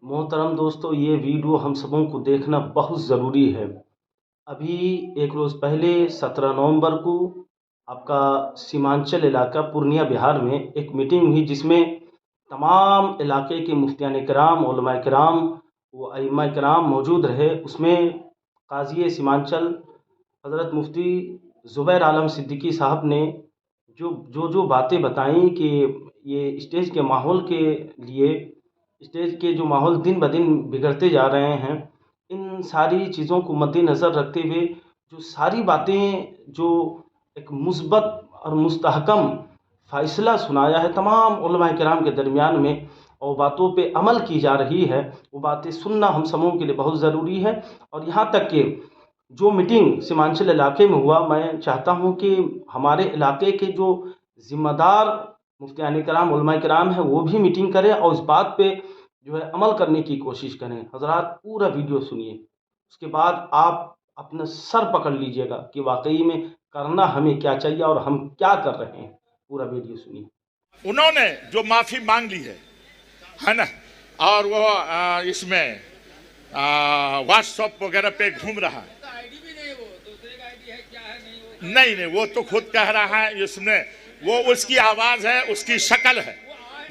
मोहतरम दोस्तों, ये वीडियो हम सबों को देखना बहुत ज़रूरी है। अभी एक रोज़ पहले 17 नवंबर को आपका सीमांचल इलाका पूर्णिया बिहार में एक मीटिंग हुई, जिसमें तमाम इलाके के मुफ्तियान किराम, उलमाए किराम व अइम्मा किराम मौजूद रहे। उसमें काज़ी सीमांचल हज़रत मुफ्ती ज़ुबैर आलम सिद्दीकी साहब ने जो बातें बताई कि ये स्टेज के माहौल के लिए, स्टेज के जो माहौल दिन ब दिन बिगड़ते जा रहे हैं, इन सारी चीज़ों को मद्देनज़र रखते हुए जो सारी बातें, जो एक मुस्बत और मुस्तहकम फ़ैसला सुनाया है तमाम उलमाए किराम के दरमियान में, और बातों पे अमल की जा रही है, वो बातें सुनना हम सबों के लिए बहुत ज़रूरी है। और यहाँ तक कि जो मीटिंग सीमांचल इलाके में हुआ, मैं चाहता हूँ कि हमारे इलाके के जो ज़िम्मेदार मुफ्तियान किराम, उलमाए किराम हैं, वो भी मीटिंग करें और इस बात पे जो है अमल करने की कोशिश करें। हज़रात, पूरा वीडियो सुनिए, उसके बाद आप अपना सर पकड़ लीजिएगा कि वाक़ई में करना हमें क्या चाहिए और हम क्या कर रहे हैं। पूरा वीडियो सुनिए। उन्होंने जो माफी मांग ली है ना, और वो इसमें व्हाट्सएप वगैरह पे घूम रहा है। नहीं, वो तो खुद कह रहा है, इसमें वो उसकी आवाज है, उसकी शक्ल है,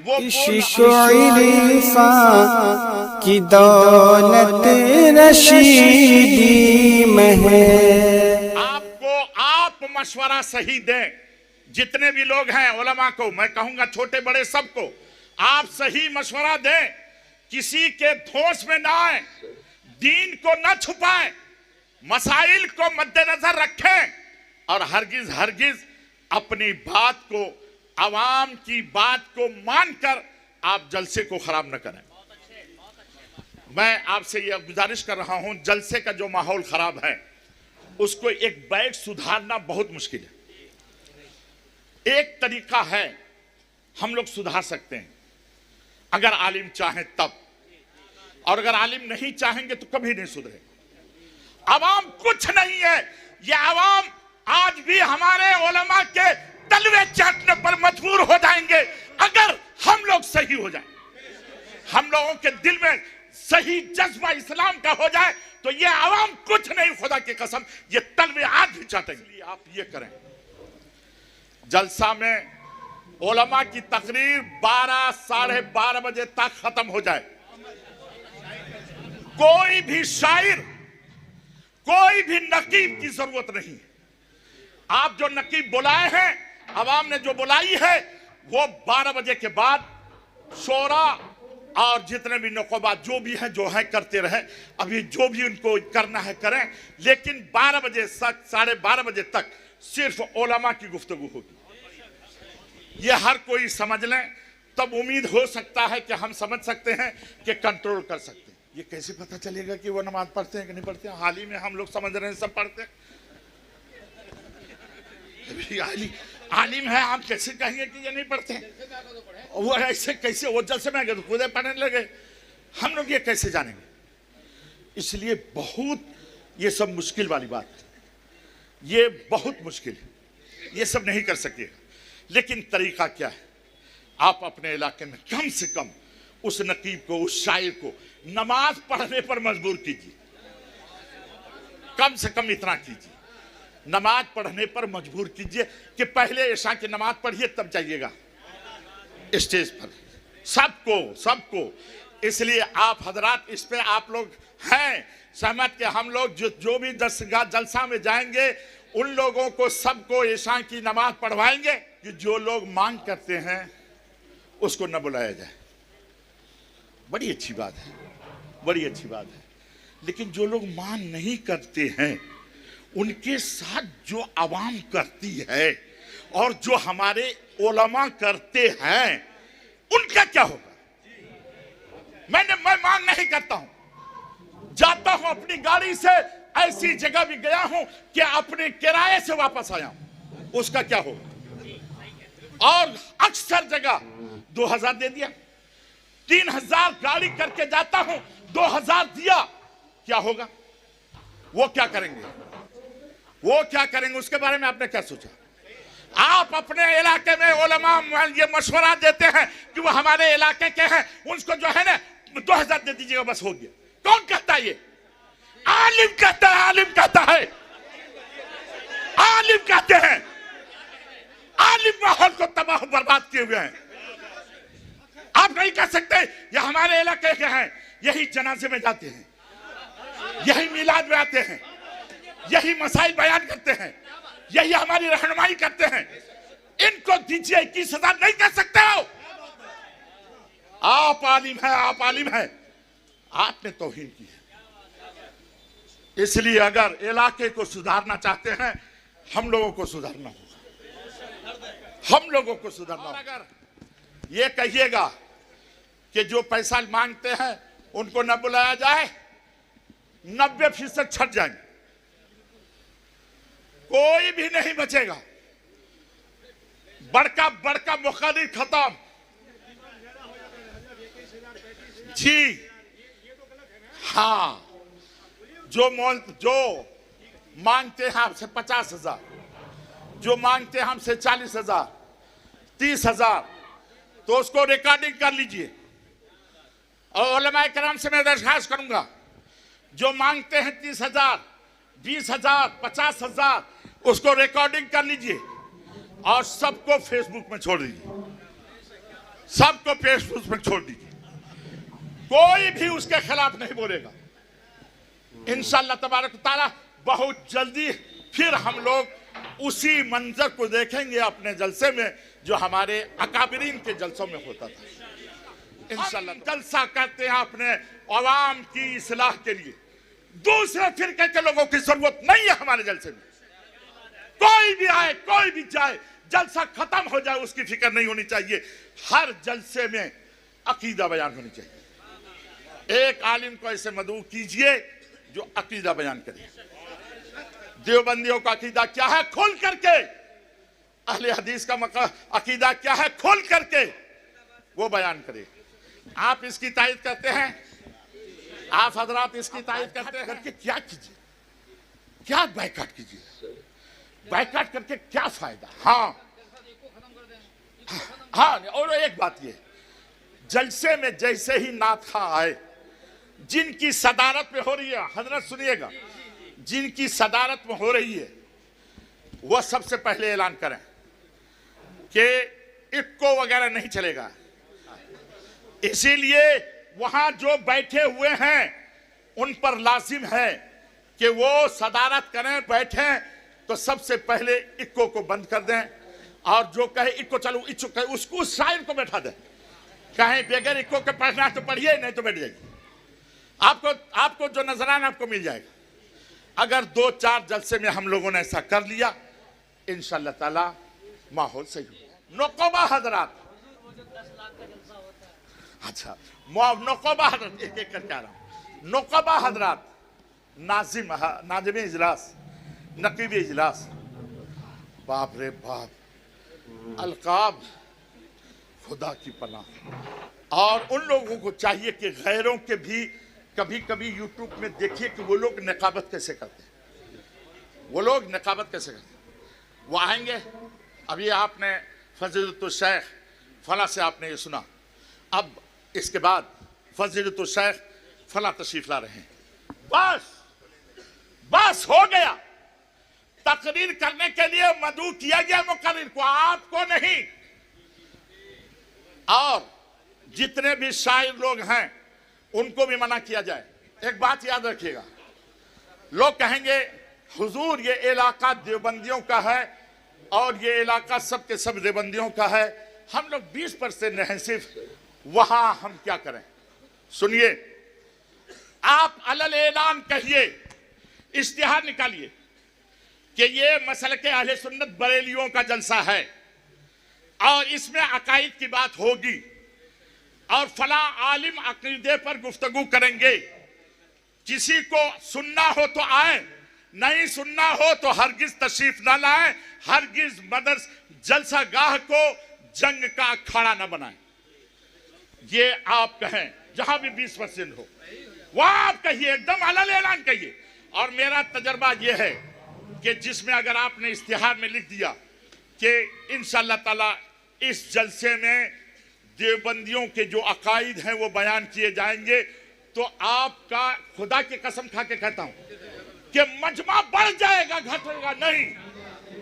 वो की दौलत रशीदी में है। आपको आप मशवरा सही दें, जितने भी लोग हैं उलमा को मैं कहूंगा, छोटे बड़े सबको आप सही मशवरा दें, किसी के धोस में ना आए, दीन को न छुपाएं, मसाइल को मद्देनजर रखें और हरगिज अपनी बात को, आवाम की बात को मानकर आप जलसे को खराब न करें। मैं आपसे यह गुजारिश कर रहा हूं, जलसे का जो माहौल खराब है उसको एक बैग सुधारना बहुत मुश्किल है। एक तरीका है, हम लोग सुधार सकते हैं अगर आलिम चाहें तब, और अगर आलिम नहीं चाहेंगे तो कभी नहीं सुधरेगा। आवाम कुछ नहीं है, ये आवाम आज भी हमारे उलमा के तलवे चाटने पर मजबूर हो जाएंगे अगर हम लोग सही हो जाएं, हम लोगों के दिल में सही जज्बा इस्लाम का हो जाए तो ये आवाम कुछ नहीं, खुदा की कसम, ये तलवे आज भी चाटेंगे। आप ये करें, जलसा में उलमा की तकरीर 12 साढ़े 12 बजे तक खत्म हो जाए। कोई भी शायर, कोई भी नकीब की जरूरत नहीं। आप जो नकीब बुलाए हैं, अवाम ने जो बुलाई है, वो 12 बजे के बाद शोरा और जितने भी नुक़बा जो भी हैं, जो है करते रहे। अभी जो भी उनको करना है करें, लेकिन 12 बजे तक, साढ़े 12 बजे तक सिर्फ उलमा की गुफ्तगू होगी। ये हर कोई समझ लें, तब उम्मीद हो सकता है कि हम समझ सकते हैं कि कंट्रोल कर सकते हैं। ये कैसे पता चलेगा कि वो नमाज पढ़ते हैं कि नहीं पढ़ते हैं? हाल ही में हम लोग समझ रहे हैं सब पढ़ते हैं। आलिम है, आप कैसे कहेंगे कि ये नहीं पढ़ते हैं? वो ऐसे कैसे, वो जलसे में गए तो खुद पढ़ने लगे, हम लोग ये कैसे जानेंगे? इसलिए बहुत ये सब मुश्किल वाली बात है, ये बहुत मुश्किल है, ये सब नहीं कर सके। लेकिन तरीका क्या है? आप अपने इलाके में कम से कम उस नकीब को, उस शायर को नमाज पढ़ने पर मजबूर कीजिए। कम से कम इतना कीजिए, नमाज पढ़ने पर मजबूर कीजिए कि पहले इशा की नमाज पढ़िए तब जाइएगा स्टेज पर, सबको। इसलिए आप हजरात, इस पे आप लोग हैं सहमत कि हम लोग जो भी जलसा में जाएंगे, उन लोगों को सबको इशा की नमाज पढ़वाएंगे कि जो लोग मांग करते हैं उसको न बुलाया जाए। बड़ी अच्छी बात है, बड़ी अच्छी बात है। लेकिन जो लोग मांग नहीं करते हैं, उनके साथ जो आवाम करती है और जो हमारे उलमा करते हैं, उनका क्या होगा? मैं मांग नहीं करता हूं, जाता हूं अपनी गाड़ी से, ऐसी जगह भी गया हूं कि अपने किराए से वापस आया हूं, उसका क्या होगा? और अक्सर जगह 2000 दे दिया, 3000 गाड़ी करके जाता हूं, 2000 दिया, क्या होगा? वो क्या करेंगे? वो क्या करेंगे? उसके बारे में आपने क्या सोचा? आप अपने इलाके में उलमा ये मशवरा देते हैं कि वो हमारे इलाके के हैं, उनको जो है ना 2000 दे दीजिएगा बस हो गया। कौन कहता है ये? आलिम कहता है, आलिम कहता है, आलिम कहते हैं। आलिम माहौल को तबाह बर्बाद किए हुए हैं। आप नहीं कह सकते ये हमारे इलाके के हैं, यही जनाजे में जाते हैं, यही मिलाद में आते हैं, यही मसाइल बयान करते हैं, यही हमारी रहनुमाई करते हैं, इनको दीजिए 21,000 नहीं कह सकते हो। आप आलिम है, आप आलिम है, आपने तौहीन की है। इसलिए अगर इलाके को सुधारना चाहते हैं, हम लोगों को सुधारना होगा, हम लोगों को सुधारना होगा। अगर ये कहिएगा कि जो पैसा मांगते हैं उनको न बुलाया जाए, 90% छट जाएंगे, कोई भी नहीं बचेगा। बड़का बड़का मुखर्रिर खत्म। जी हाँ, जो मांगते हैं आपसे 50,000, जो मांगते हैं हमसे 40,000, 30,000, तो उसको रिकॉर्डिंग कर लीजिए। और उलमाए किराम से मैं दरख्वास्त करूंगा, जो मांगते हैं 30,000, 20,000, 50,000, उसको रिकॉर्डिंग कर लीजिए और सबको फेसबुक में छोड़ दीजिए, सबको फेसबुक में छोड़ दीजिए। कोई भी उसके खिलाफ नहीं बोलेगा। इंशाअल्लाह तबारक ताला बहुत जल्दी फिर हम लोग उसी मंजर को देखेंगे अपने जलसे में जो हमारे अकाबरीन के जलसों में होता था। इंशाअल्लाह जलसा करते हैं अपने अवाम की इस्लाह के लिए। दूसरे फिरके के लोगों की जरूरत नहीं है हमारे जलसे में। कोई भी आए, कोई भी जाए, जलसा खत्म हो जाए उसकी फिक्र नहीं होनी चाहिए। हर जलसे में अकीदा बयान होनी चाहिए। एक आलिम को ऐसे मदऊ कीजिए जो अकीदा बयान करे। देवबंदियों का अकीदा क्या है खोल करके, अहले हदीस का अकीदा क्या है खोल करके वो बयान करे। आप इसकी तायद करते हैं, आप हजरात इसकी तायद करते हैं, करके क्या कीजिए, क्या बाइकाट कीजिए, बाइकाट करके क्या फायदा। हाँ, और एक बात ये, जलसे में जैसे ही नात खां आए, जिनकी सदारत में हो रही है, हजरत सुनिएगा, जिनकी सदारत में हो रही है वह सबसे पहले ऐलान करें कि इक्को वगैरह नहीं चलेगा। इसीलिए वहां जो बैठे हुए हैं उन पर लाजिम है कि वो सदारत करें, बैठें, तो सबसे पहले इक्को को बंद कर दें और जो कहे इक्को चलो, इक्को कहे उसको, उस शायर को बैठा दें। कहें बगैर इक्को के पढ़ना है तो पढ़िए, नहीं तो बैठ जाइए। आपको जो नजराना आपको मिल जाएगा। अगर 2-4 जलसे में हम लोगों ने ऐसा कर लिया, इंशाअल्लाह ताला माहौल सही होगा। नौकबा हजरात, अच्छा नौकबा हजरात, एक एक करके आ रहा हूं। नौकबा हजरात, नाजिम इजलास, नकीब इजलास, बाप रे बाप, अलकाब खुदा की पनाह। और उन लोगों को चाहिए कि गैरों के भी कभी कभी यूट्यूब में देखिए कि वो लोग नकाबत कैसे करते हैं, वो लोग नकाबत कैसे करते हैं। वो आएंगे, अभी आपने फजीलतुल शेख फला से आपने ये सुना, अब इसके बाद फजीलतुल शेख फला तशरीफ ला रहे हैं, बस हो गया। तकरीर करने के लिए मदऊ किया गया मुकर्रिर को, आपको नहीं। और जितने भी शायर लोग हैं उनको भी मना किया जाए। एक बात याद रखिएगा, लोग कहेंगे हुजूर ये इलाका देवबंदियों का है और ये इलाका सब के सब देवबंदियों का है, हम लोग 20% हैं सिर्फ, वहां हम क्या करें। सुनिए, आप अलल ऐलान कहिए, इश्तिहार निकालिए कि ये मसलक अहले सुन्नत बरेलियों का जलसा है और इसमें अकायद की बात होगी और फला आलिम अकीदे पर गुफ्तगू करेंगे। किसी को सुनना हो तो आए, नहीं सुनना हो तो हरगिज तशरीफ ना लाएं, हरगिज मदरस जलसा गाह को जंग का अखाड़ा न बनाएं। ये आप कहें, जहां भी 20% हो वहां आप कहिए, एकदम अलल ऐलान कहिए। और मेरा तजर्बा यह है कि जिसमें अगर आपने इश्तिहार में लिख दिया कि इंशाअल्लाह ताला इस जलसे में देवबंदियों के जो अकायद हैं वो बयान किए जाएंगे, तो आपका खुदा की कसम खा के कहता हूं कि मजमा बढ़ जाएगा, घटेगा नहीं।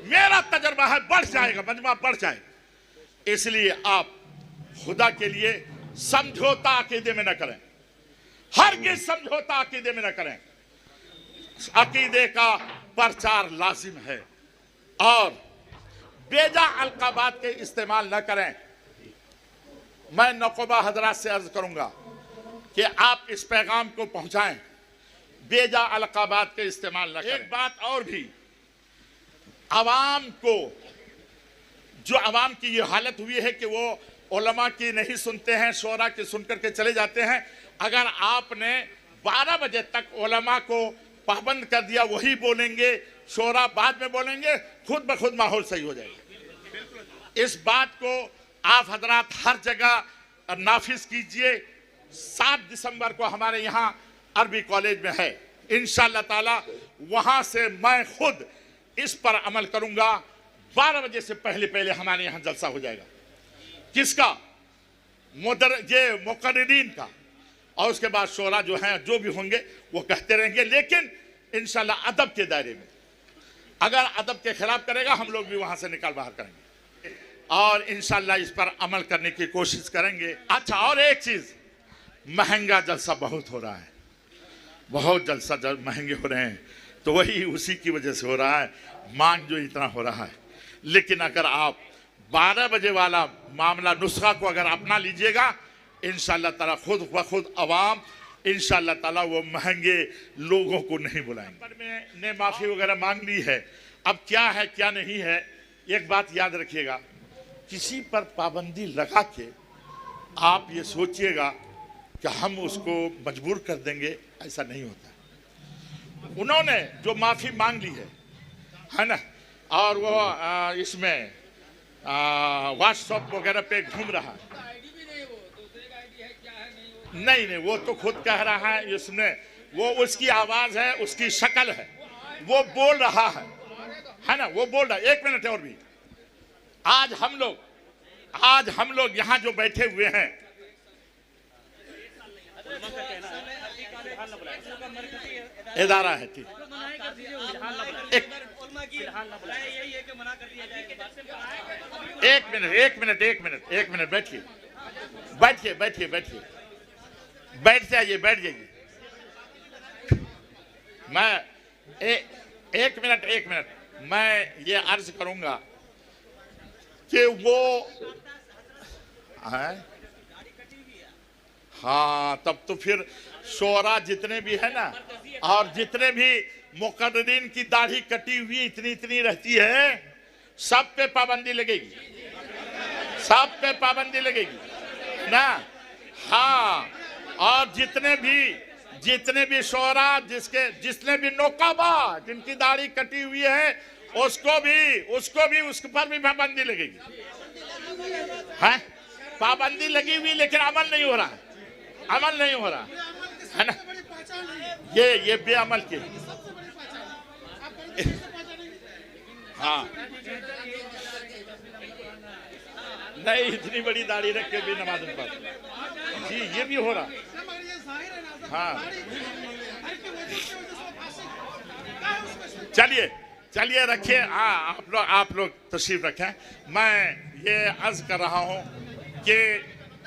मेरा तजर्बा है बढ़ जाएगा, मजमा बढ़ जाएगा। इसलिए आप खुदा के लिए समझौता अकीदे में न करें, हरगिज़ समझौता अकीदे में न करें। अकीदे का प्रचार लाजिम है और बेजा अलकाबात के इस्तेमाल न करें। मैं नक़ोबा हजरात से अर्ज करूंगा कि आप इस पैगाम को पहुंचाएं, बेजा अलकाबात के इस्तेमाल न करें। एक बात और भी, आवाम को, जो आवाम की ये हालत हुई है कि वो उलमा की नहीं सुनते हैं, शोरा की सुनकर के चले जाते हैं। अगर आपने 12 बजे तक उलमा को पाबंद कर दिया, वही बोलेंगे, शोरा बाद में बोलेंगे, खुद ब खुद माहौल सही हो जाएगा। इस बात को आप हजरात हर जगह नाफिज कीजिए। 7 दिसंबर को हमारे यहाँ अरबी कॉलेज में है, इंशाअल्लाह ताला वहाँ से मैं खुद इस पर अमल करूँगा। 12 बजे से पहले पहले हमारे यहाँ जलसा हो जाएगा। किसका? ये मुकर्रिरीन का, और उसके बाद शोरा जो हैं, जो भी होंगे वो कहते रहेंगे, लेकिन इंशाल्लाह अदब के दायरे में। अगर अदब के खिलाफ करेगा हम लोग भी वहां से निकाल बाहर करेंगे और इंशाल्लाह इस पर अमल करने की कोशिश करेंगे। अच्छा, और एक चीज, महंगा जलसा बहुत हो रहा है, बहुत जलसा महंगे हो रहे हैं, तो वही उसी की वजह से हो रहा है, मांग जो इतना हो रहा है। लेकिन अगर आप 12 बजे वाला मामला, नुस्खा को अगर अपना लीजिएगा, इंशाअल्लाह ताला खुद ब खुद अवाम इंशाअल्लाह ताला वो महंगे लोगों को नहीं बुलाएंगे। ने माफ़ी वगैरह मांग ली है, अब क्या है क्या नहीं है, एक बात याद रखिएगा, किसी पर पाबंदी लगा के आप ये सोचिएगा कि हम उसको मजबूर कर देंगे, ऐसा नहीं होता। उन्होंने जो माफ़ी मांग ली है ना, और वो इसमें व्हाट्सएप वगैरह पे घूम रहा है, नहीं, वो तो खुद कह रहा है, इसमें वो उसकी आवाज है, उसकी शक्ल है, वो बोल रहा है ना, वो बोल रहा है। 1 मिनट और भी, आज हम लोग यहाँ जो बैठे हुए हैं, इदारा है, ठीक, एक मिनट बैठिए, बैठ जाइए। मैं एक मिनट मैं ये अर्ज करूंगा कि वो है, हाँ, तब तो फिर शोरा जितने भी है ना, और जितने भी मुकर्रिरीन की दाढ़ी कटी हुई इतनी रहती है, सब पे पाबंदी लगेगी ना। हाँ, और जितने भी शोरा, जिसने भी नौकाबा, जिनकी दाढ़ी कटी हुई है, उसको भी उसके पर भी पाबंदी लगेगी। है, पाबंदी लगी हुई, लेकिन अमल नहीं हो रहा है ना। ये बेअमल के, हाँ, नहीं, इतनी बड़ी दाढ़ी रख के भी नमाज नहीं पढ़ते जी, ये भी हो रहा। हाँ, चलिए रखिए, आप लोग तशरीफ रखें। मैं ये अर्ज कर रहा हूँ कि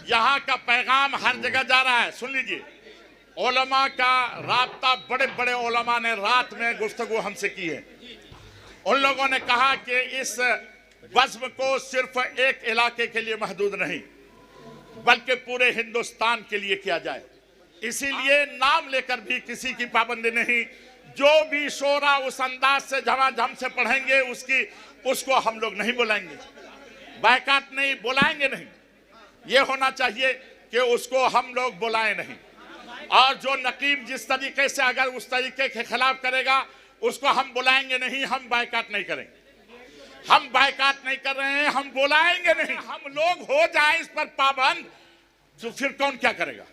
यहाँ का पैगाम हर जगह जा रहा है। सुन लीजिए, उलमा का राब्ता, बड़े उलमा ने रात में गुफ्तगू हमसे की है। उन लोगों ने कहा कि इस बज़्म को सिर्फ एक इलाके के लिए महदूद नहीं, बल्कि पूरे हिंदुस्तान के लिए किया जाए। इसीलिए नाम लेकर भी किसी की पाबंदी नहीं। जो भी शोरा उस अंदाज से झमाझम से पढ़ेंगे, उसको हम लोग नहीं बुलाएंगे, बायकाट नहीं, बुलाएंगे नहीं। ये होना चाहिए कि उसको हम लोग बुलाएं नहीं। और जो नकीब जिस तरीके से अगर उस तरीके के खिलाफ करेगा, उसको हम बुलाएंगे नहीं, हम बायकाट नहीं करेंगे। हम बायकाट नहीं कर रहे हैं, हम बुलाएंगे नहीं। हम लोग हो जाए इस पर पाबंद, तो फिर कौन क्या करेगा?